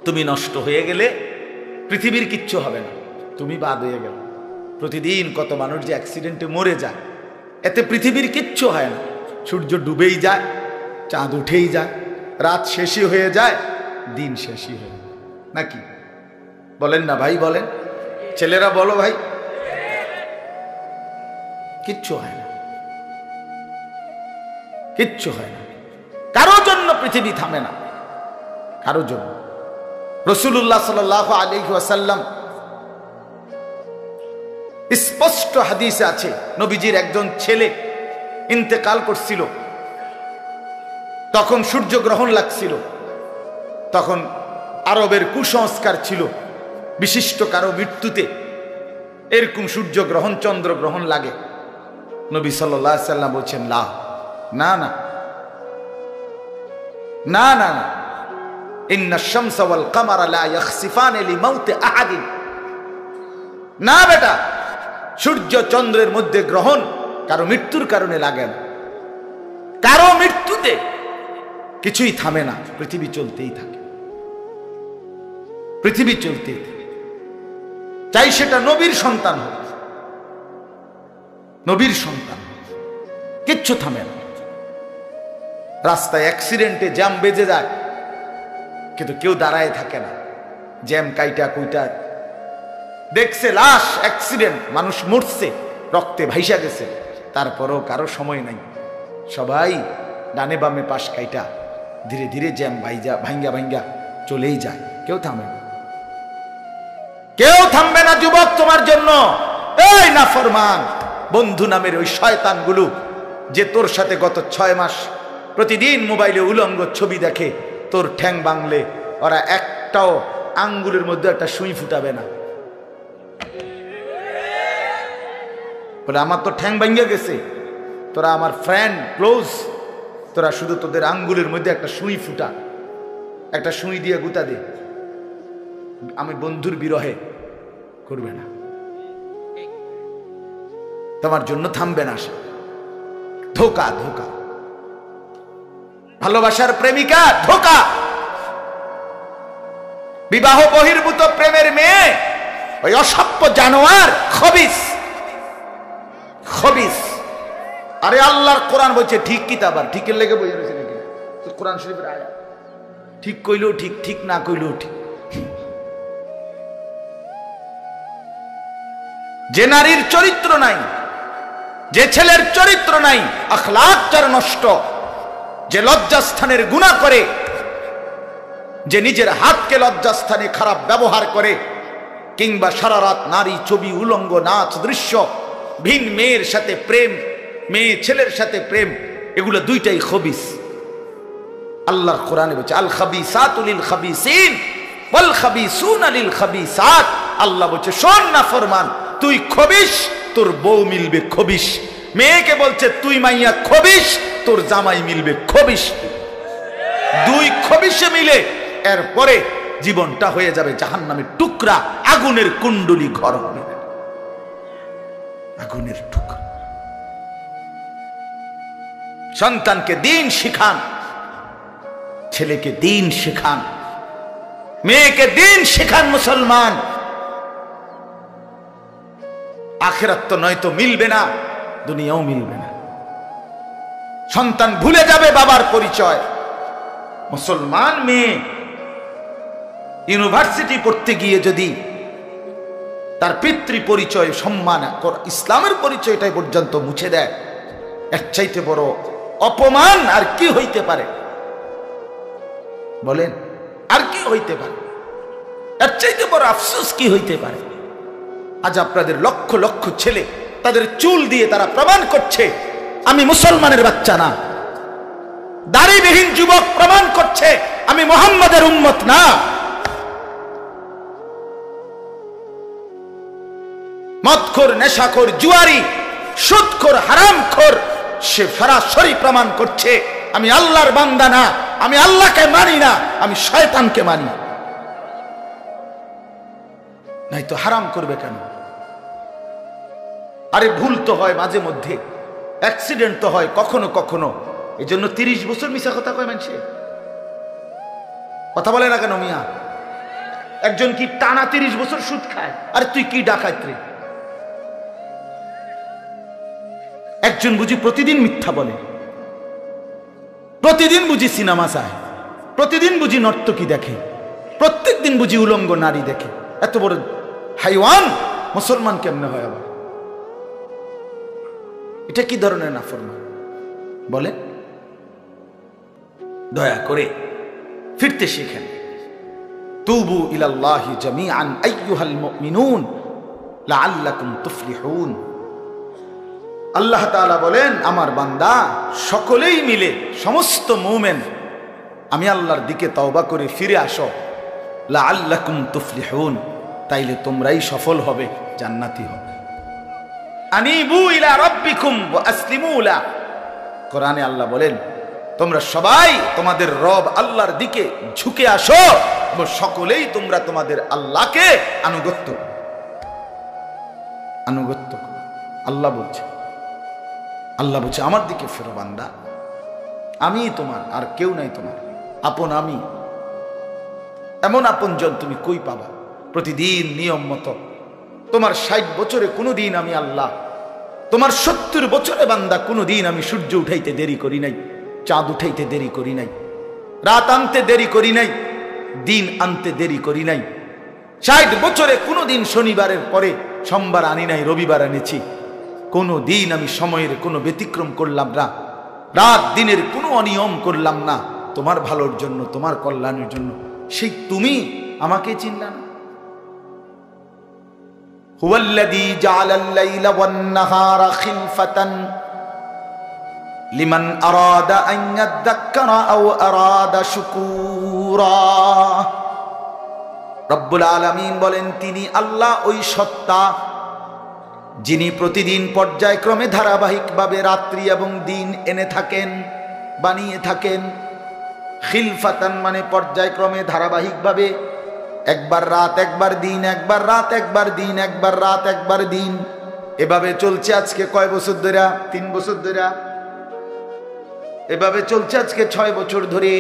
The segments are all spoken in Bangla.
তুমি নষ্ট হয়ে গেলে পৃথিবীর কিচ্ছু হবে না, তুমি বাদ হয়ে গেল। প্রতিদিন কত মানুষ যে অ্যাক্সিডেন্টে মরে যায়, এতে পৃথিবীর কিচ্ছু হয় না। সূর্য ডুবেই যায়, চাঁদ উঠেই যায়, রাত শেষই হয়ে যায়, দিন শেষই হয়ে যায়, নাকি বলেন না ভাই? বলেন ছেলেরা, বলো ভাই, কিচ্ছু হয় না, কিচ্ছু হয় না। কারোর জন্য পৃথিবী থামে না, কারোর জন্য। রাসূলুল্লাহ সাল্লাল্লাহু আলাইহি ওয়াসাল্লাম স্পষ্ট হাদিসে আছে, নবীজির একজন ছেলে ইন্তেকাল করছিল, তখন সূর্যগ্রহণ লাগছিল। তখন আরবের কুসংস্কার ছিল, বিশিষ্ট কারো মৃত্যুতে এরকম সূর্যগ্রহণ চন্দ্রগ্রহণ লাগে। নবী সাল্লাল্লাহু আলাইহি ওয়াসাল্লাম বলছেন, না না না না না না, ইন্না শামসা ওয়াল কামারা লা ইয়াখসিফানি লিমাউতি আহাদিন। না বেটা, সূর্য চন্দ্রের মধ্যে গ্রহণ কারো মৃত্যুর কারণে লাগে না। কারো মৃত্যুতে কিছুই থামে না, পৃথিবী চলতেই থাকে, পৃথিবী চলতেই থাকে। চাই সেটা নবীর সন্তান হোক, নবীর সন্তান, কিচ্ছু থামে না। রাস্তায় অ্যাক্সিডেন্টে জ্যাম বেজে যায়, কিন্তু কেউ দাঁড়ায় থাকে না। জ্যাম কাইটা কুইটা দেখছে, লাশ, অ্যাক্সিডেন্ট, মানুষ মরছে, রক্তে ভাইসা গেছে, তারপরও কারো সময় নাই। সবাই ডানে বামে পাশ কাইটা ধীরে ধীরে জ্যাম ভাঙ্গা ভাঙ্গা চলেই যায়, কেউ থামে না, কেউ থামবে না যুবক তোমার জন্য। এই নাফরমান বন্ধু নামের ওই শয়তানগুলো যে তোর সাথে গত 6 মাস প্রতিদিন মোবাইলে উলঙ্গ ছবি দেখে, তোর ঠ্যাং বাংলে ওরা একটাও আঙ্গুলের মধ্যে একটা সুই ফুটাবে না। বলে আমার তো ঠ্যাং ভাঙ্গা গেছে, তোরা আমার ফ্রেন্ড ক্লোজ, তোরা শুধু তোদের আঙ্গুলের মধ্যে একটা সুই ফুটা, একটা সুই দিয়ে গুতা দে, আমি বন্ধুর বিরহে করবে না, তোমার জন্য থামবে না সে। ধোকা, ধোকা, ভালোবাসার প্রেমিকা ধোকা, বিবাহ বহির্ভূত প্রেমের মেয়ে ওই অসভ্য জানোয়ার, খবিস, খবিস। আরে আল্লাহর কোরআন বলছে ঠিক কিতাব, আর ঠিকের লেগে বই রয়েছে নাকি? কোরআন শরীফের আয়াত, ঠিক কইলেও ঠিক, ঠিক না কইলেও ঠিক। যে নারীর চরিত্র নাই, যে ছেলের চরিত্র নাই, আখলাক যার নষ্ট, যে লজ্জাস্থানের গুনাহ করে, যে নিজের হাতকে লজ্জাস্থানে খারাপ ব্যবহার করে, কিংবা সারা রাত নারী ছবি, উলঙ্গ নাচ দৃশ্য, ভিন মেয়ের সাথে প্রেম, মেয়ে ছেলের সাথে প্রেম, এগুলো দুইটাই খবিস। আল্লাহর কোরআনে বলছে আল খাবিসাতু লিল খাবিসিন ওয়াল খাবিসুনা লিল খাবিসাত। আল্লাহ বলছে শোন না ফরমান, তুই খবিস, তোর বউ মিলবে খবিস। মেয়েকে বলছে তুই মাইয়া খবিস, তোর জামাই মিলবে খবিস। দুই খবিসে মিলে এরপরে জীবনটা হয়ে যাবে জাহান্নামের টুকরা, আগুনের কুণ্ডলী ঘর হবে, আগুনের টুকরা। সন্তানকে দিন শিখান, ছেলেকে দিন শিখান, মেয়েকে দিন শিখান মুসলমান। আখিরাত তো নয়তো মিলবে না, দুনিয়াও মিলবে না। সন্তান ভুলে যাবে বাবার পরিচয়। মুসলমান মেয়ে ইউনিভার্সিটি পড়তে গিয়ে যদি তার পিতৃ পরিচয়, সম্মান, ইসলামের পরিচয়টাই পর্যন্ত মুছে দেয়, এর চাইতে বড় অপমান আর কি হইতে পারে? বলেন, আর কি হইতে পারে? এর চাইতে বড় আফসোস কি হইতে পারে? আজ আপনাদের লক্ষ লক্ষ ছেলে তাদের চুল দিয়ে তারা প্রমাণ করছে আমি মুসলমানের বাচ্চা না। দাড়িবিহীন যুবক প্রমাণ করছে আমি মুহাম্মাদের উম্মত না। মদখোর, নেশাখোর, জুয়ারি, সুদখোর, হারামখোর, সে সরাসরি প্রমাণ করছে আমি আল্লাহর বান্দা না, আমি আল্লাহকে মানি না, আমি শয়তানকে মানি। নাই তো হারাম করবে কেন? আরে ভুল তো হয় মাঝে মধ্যে, অ্যাক্সিডেন্ট তো হয় কখনো কখনো, এই জন্য 30 বছর মিশা কথা কয় মানুষে। কথা বলে না কেন মিয়া? একজন কি টানা 30 বছর সুদ খায়, আর তুই কি ডাকাত রে? একজন বুঝি প্রতিদিন মিথ্যা বলে, প্রতিদিন বুঝি সিনেমা চায়, প্রতিদিন বুঝি নর্তকী দেখে, প্রত্যেক দিন বুঝি উলঙ্গ নারী দেখে। এত বড় হাইওয়ান মুসলমান কেমনে হয় আবার? এটা কি ধরনের নাফরমান বলে? দয়া করে ফিরতে শিখেন। তুবু ইলাল্লাহি জামিআন আইয়ুহাল মুমিনুন লাআল্লাকুম তুফলিহুন। আল্লাহ তাআলা বলেন, আমার বান্দা সকলেই মিলে, সমস্ত মুমিন আমি আল্লাহর দিকে তওবা করে ফিরে আসো, লাআল্লাকুম তুফলিহুন, তাইলে তোমরাই সফল হবে, জান্নাতি হবে। আনিবু ইলা রাব্বিকুম ওয়া আসলিমু লা। কোরআনে আল্লাহ বলেন, তোমরা সবাই তোমাদের রব আল্লাহর দিকে ঝুঁকে আসো এবং সকলেই তোমরা তোমাদের আল্লাহকে আনুগত্য করো। আল্লাহ বলছে, আল্লাহ বলছে আমার দিকে ফেরো বান্দা, আমি তোমার, আর কেউ নাই তোমার আপন। আমি এমন আপনজন তুমি কই পাবা? প্রতিদিন নিয়ম মতো তোমার 60 বছরে কোনোদিন আমি আল্লাহ, তোমার 70 বছরে বান্দা কোনোদিন আমি সূর্য উঠাইতে দেরি করি নাই, চাঁদ উঠাইতে দেরি করি নাই, রাত আনতে দেরি করি নাই, দিন আনতে দেরি করি নাই। 60 বছরে কোনোদিন শনিবারের পরে সোমবার আনি নাই, রবিবার এনেছি। কোনো দিন আমি সময়ের কোনো ব্যতিক্রম করলাম না, রাত দিনের কোনো অনিয়ম করলাম না, তোমার ভালোর জন্য, তোমার কল্যাণের জন্য। সেই তুমি আমাকে চিনলা না? হুয়াল্লাযী জাআলাল লাইলা ওয়ান নাহারা খিলফাতান লিমান আরাদা আন ইয়াযাক্কারা আও আরাদা শুকুরা। রব্বুল আলামিন বলেন, তিনি আল্লাহ ওই সত্তা যিনি প্রতিদিন পর্যায়ক্রমে ধারাবাহিকভাবে রাত্রি এবং দিন এনে থাকেন, বানিয়ে থাকেন। খিলফাতান মানে পর্যায়ক্রমে ধারাবাহিকভাবে, একবার রাত একবার দিন, একবার রাত একবার দিন, একবার রাত একবার দিন, এভাবে চলছে আজকে কয় বছর ধরে? 3 বছর ধরে। এভাবে চলছে আজকে 6 বছর ধরে।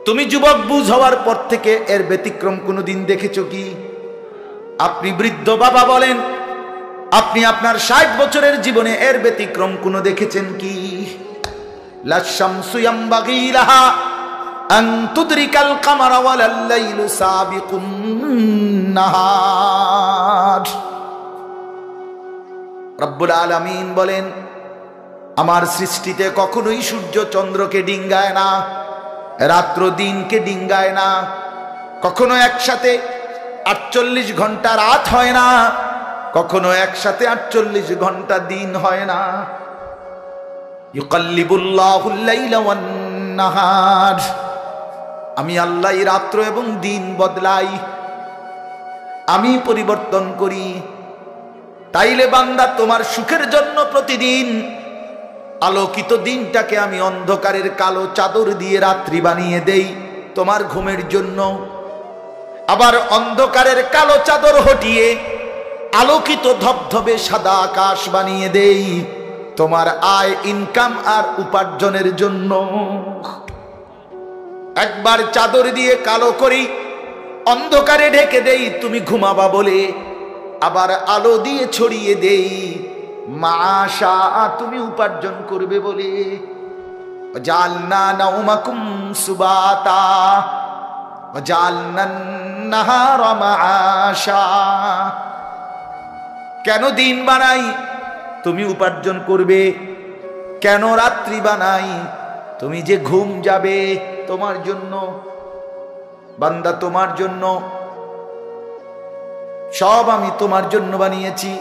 তুমি যুবক বুঝ হওয়ার পর থেকে এর ব্যতিক্রম কোনোদিন দেখেছো কি? আপনি বৃদ্ধ বাবা বলেন, আপনি আপনার 60 বছরের জীবনে এর ব্যতিক্রম কোনো দেখেছেন কি? লা শামসু ইয়ামবাগি লাহা আন তুদরিকাল কামারা ওয়ালাল লাইলু সাবিকুন নাহার। রব্বুল আলামিন বলেন, আমার সৃষ্টিতে কখনোই সূর্য চন্দ্রকে ডিঙ্গায় না, রাত্র দিনকে ডিঙ্গায় না, কখনো একসাথে 48 ঘন্টা রাত হয় না, কখনো একসাথে 48 ঘন্টা দিন হয় না। ইউকাল্লিবুল্লাহুল লাইলা ওয়ান নাহার, আমি আল্লাহ রাত্র এবং দিন বদলাই, আমি পরিবর্তন করি। তাইলে বান্দা তোমার সুখের জন্য প্রতিদিন আলোকিত দিনটাকে আমি অন্ধকারের কালো চাদর দিয়ে রাত্রি বানিয়ে দেই তোমার ঘুমের জন্য, আবার অন্ধকারের কালো চাদর হটিয়ে আলোকিত ধবধবে সাদা আকাশ বানিয়ে দেই তোমার আয়, ইনকাম আর উপার্জনের জন্য। একবার চাদর দিয়ে কালো করি, অন্ধকারে ঢেকে দেই তুমি ঘুমাবা বলে, আবার আলো দিয়ে ছড়িয়ে দেই মাশা তুমি উপার্জন করবে বলে। জালনা নাউমাকুম সুবাতা জালনান নাহারা মাশা। কেন দিন বানাই? তুমি উপার্জন করবে। কেন রাত্রি বানাই? তুমি যে ঘুম যাবে তোমার জন্য। বান্দা তোমার জন্য, সব আমি তোমার জন্য বানিয়েছি।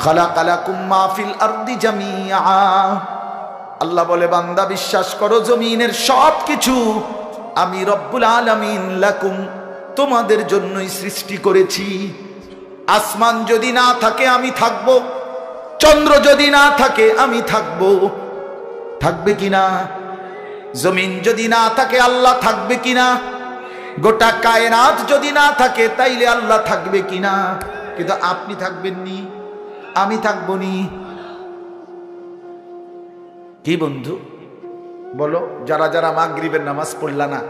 খালাকালাকুম মা ফিল আরদি জামিআ। আল্লাহ বলে, বান্দা বিশ্বাস করো, জমিনের সব কিছু আমি রব্বুল আলামিন লাকুম তোমাদের জন্যই সৃষ্টি করেছি। আসমান যদি না থাকে আমি থাকব, চন্দ্র যদি না থাকে আমি থাকব, থাকবে কিনা? জমিন যদি না থাকে আল্লাহ থাকবে কিনা? গোটা কায়নাত যদি না থাকে তাইলে আল্লাহ থাকবে কিনা? কিন্তু আপনি থাকবেন নি, আমি থাকবো নি। কি বন্ধু বলো, যারা যারা মাগরিবের নামাজ পড়লা না,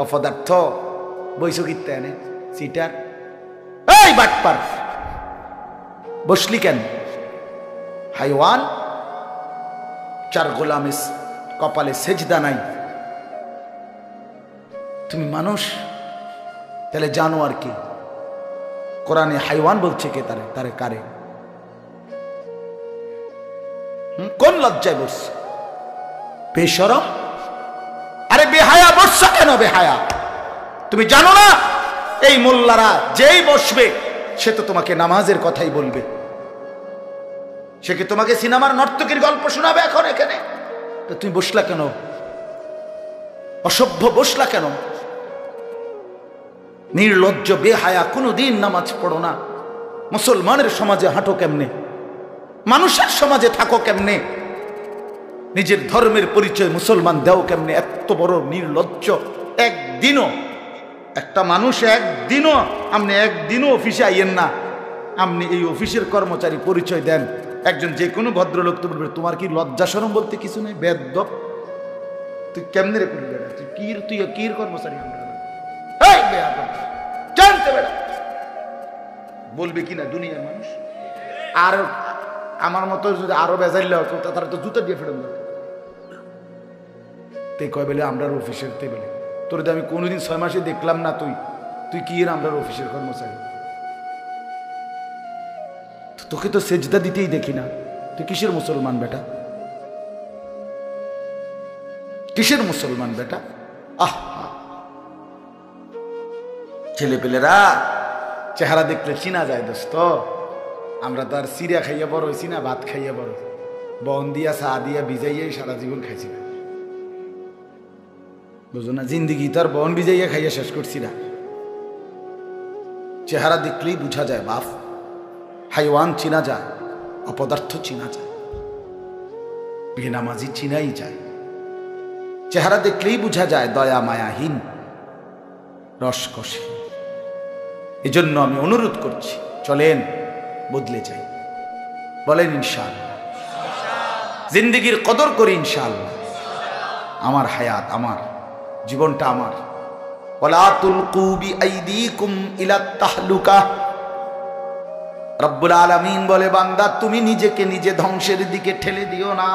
অপদার্থ, বইছো কিত্তে এনে সিটার, এই বাটপার বসলি কেন? হাইওয়ান, চার গোলামের কপালে সেজদা নাই, তুমি মানুষ, তাহলে জানো আর কি? কোরআনে হাইওয়ান বলছে কে? তারে তারে কারে? কোন লজ্জায় বসছে? বেশরম, আরে বেহায়া বসছে কেন? বেহায়া, তুমি জানো না এই মোল্লারা যেই বসবে সে তো তোমাকে নামাজের কথাই বলবে, সে কি তোমাকে সিনেমার নর্তকীর গল্প শোনাবে এখন এখানে? তো তুমি বসলা কেন? অসভ্য বসলা কেন? নির্লজ্জ বেহায়া, কোনোদিন নামাজ পড়ো না, মুসলমানের সমাজে হাঁটো কেমনে? মানুষের সমাজে থাকো কেমনে? নিজের ধর্মের পরিচয় মুসলমান দেও কেমনে? এত বড় নির্লজ্জ। একদিনও একটা মানুষ একদিনও, আপনি একদিনও অফিসে আইয়েন না, আপনি এই অফিসের কর্মচারী পরিচয় দেন, একজন যে কোনো ভদ্রলোক তো বলবে তোমার কি লজ্জা শরম বলতে কিছু নেই? বেয়াদব, তুই কেমনে রে করবি? তুই কির কর্মচারী? জানতে বেড়া বলবে কিনা দুনিয়ার মানুষ? আর আমার মতো যদি আরো বেজাইলে হতো তারা তো জুতা দিয়ে ফেরত তে কয় বেলে আমরার অফিসের তে বেলে তোর আমি কোনোদিন 6 মাসে দেখলাম না, তুই কি এর আমরার অফিসের কর্মচারী? তোকে তো সেজদা দিতেই দেখি না, তুই কিসের মুসলমান বেটা? কিসের মুসলমান বেটা? ছেলে পেলেরা চেহারা দেখলে চিনা যায় দোস্ত। আমরা তো আর সিরিয়া খাইয়া বড় হয়েছি না, ভাত খাইয়া বড়, বন দিয়া চা দিয়া ভিজাইয়াই সারা জীবন খাইছি না, বুঝো না? জিন্দিগি তো আর বন ভিজাইয়া খাইয়া শেষ করছি না। চেহারা দেখলেই বুঝা যায় বাপ, হাইওয়ান চিনা যায়, অপদার্থ চিনা যায়, বেনামাজি চিনাই যায়। চেহারা দেখলেই বুঝা যায় দয়া মায়াহীন, রসকসে। এজন্য আমি অনুরোধ করছি, চলেন বদলে যাই, বলেন ইনশাআল্লাহ। জিন্দেগির কদর করি ইনশাআল্লাহ। আমার হায়াত আমার, জীবনটা আমার। ওয়ালা তুলকু বিআইদিকুম ইলা তাহলুকা। রব্বুল আলামিন বলে, বান্দা তুমি নিজেকে নিজে ধ্বংসের দিকে ঠেলে দিও না,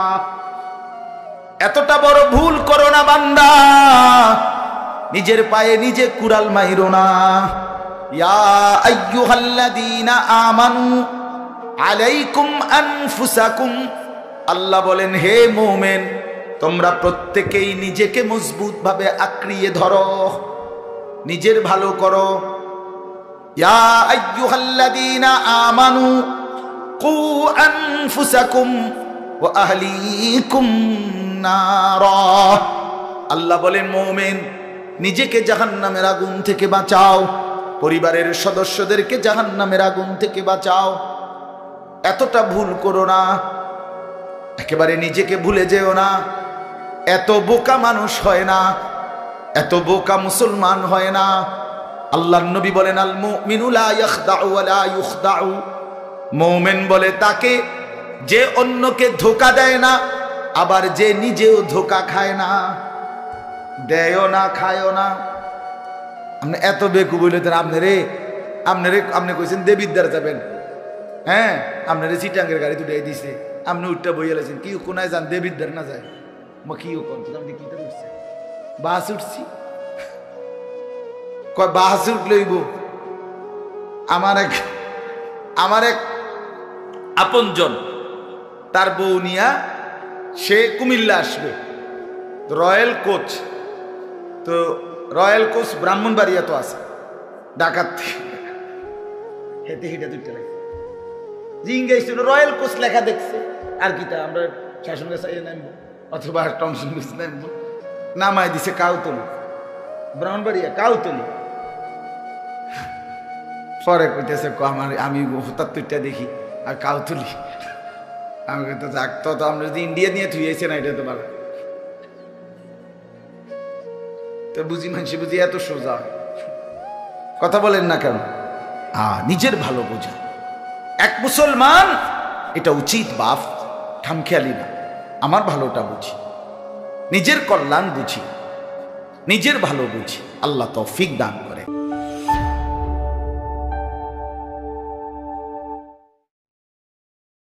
এতটা বড় ভুল করো না বান্দা, নিজের পায়ে নিজে কুড়াল মাইরো না। ইয়া আইয়ুহাল্লাযীনা আমানু আলাইকুম আনফুসাকুম, আল্লাহ বলেন হে মুমিন তোমরা প্রত্যেকেই নিজেকে মজবুত ভাবে আঁকড়িয়ে ধরো, নিজের ভালো করো। ইয়া আইয়ুহাল্লাযীনা আমানু কু আনফুসাকুম ওয়া আহলিকুম নারা, আল্লাহ বলেন মুমিন নিজেকে জাহান্নামের আগুন থেকে বাঁচাও, পরিবারের সদস্যদেরকে জাহান্নামের আগুন থেকে বাঁচাও। এতটা ভুল করো না, একেবারে নিজেকে ভুলে যেও না। এত বোকা মানুষ হয় না, এত বোকা মুসলমান হয় না। আল্লাহর নবী বলেন, আল মুমিনু লা ইয়াখদাউ ওয়া লা ইউখদাউ, মুমিন বলে তাকে যে অন্যকে ধোঁকা দেয় না, আবার যে নিজেও ধোঁকা খায় না। দেয়ও না, খায়ও না। আপনি এত বেকু বললেন, আপনি কইছেন দেবিদ্দার যাবেন, হ্যাঁ আপনারে চিটাঙ্গের গাড়ি দুটাই দিছে, আপনি উঠটা বইয়া লাইছেন, কি কোনায় যান দেবিদ্দার না যায়? মা কি আপনি কি উঠছে? বাস উঠছি, কয় বাস উঠলইব। আমার এক আপনজন, তার বউ নিয়া সে কুমিল্লা আসবে, রয়্যাল কোচ, তো রয়্যাল কোচ ব্রাহ্মণবাড়িয়া তো আছে, ডাকাত হেঁটে হেঁটে দুইটা লাগে জিঙ্গাইছিল, রয়্যাল কোচ লেখা দেখছে, আর কি তা আমরা শাসন গাছ নামবো অথবা টমসন গাছ নামবো, নামাই দিছে কাউতলি, ব্রাহ্মণবাড়িয়া কাউতলি। পরে কইতেছে আমি ৭৭টা দেখি আর কাউতলি, আমি তো যাক, তো আমরা যদি ইন্ডিয়া নিয়ে থুইয়েছে না, এটা তো ভালো তো বুঝি, মানুষ বুঝি এত সোজা কথা বলেন না কেন? নিজের ভালো বোঝা এক মুসলমান, এটা উচিত বাপ, খামখেয়ালি না। আমার ভালোটা বুঝি, নিজের কল্যাণ বুঝি, নিজের ভালো বুঝি। আল্লাহ তৌফিক দান।